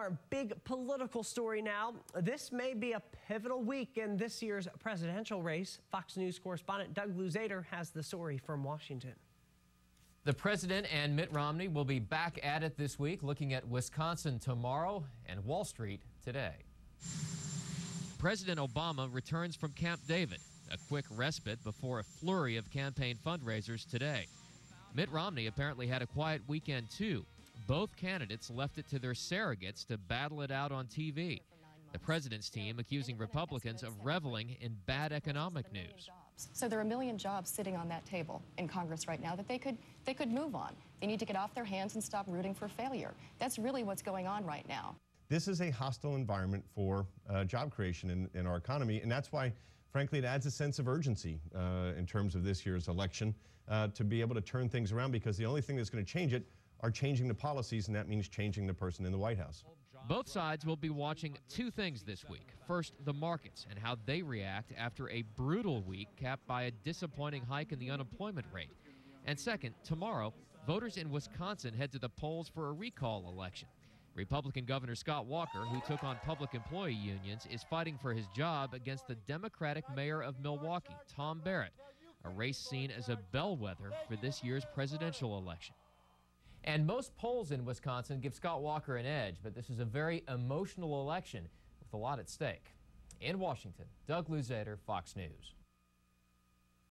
our big political story now. This may be a pivotal week in this year's presidential race. Fox News correspondent Doug Luzader has the story from Washington. The president and Mitt Romney will be back at it this week, looking at Wisconsin tomorrow and Wall Street today. President Obama returns from Camp David, a quick respite before a flurry of campaign fundraisers today. Mitt Romney apparently had a quiet weekend, too. Both candidates left it to their surrogates to battle it out on TV. The president's team accusing Republicans of reveling in bad economic news. So there are 1 million jobs sitting on that table in Congress right now that they could move on. They need to get off their hands and stop rooting for failure. That's really what's going on right now. This is a hostile environment for job creation in our economy, and that's why, frankly, it adds a sense of urgency in terms of this year's election to be able to turn things around, because the only thing that's going to change it are changing the policies, and that means changing the person in the White House. Both sides will be watching two things this week. First, the markets and how they react after a brutal week capped by a disappointing hike in the unemployment rate. And second, tomorrow, voters in Wisconsin head to the polls for a recall election. Republican Governor Scott Walker, who took on public employee unions, is fighting for his job against the Democratic mayor of Milwaukee, Tom Barrett, a race seen as a bellwether for this year's presidential election. And most polls in Wisconsin give Scott Walker an edge, but this is a very emotional election with a lot at stake. In Washington, Doug Luzader, Fox News.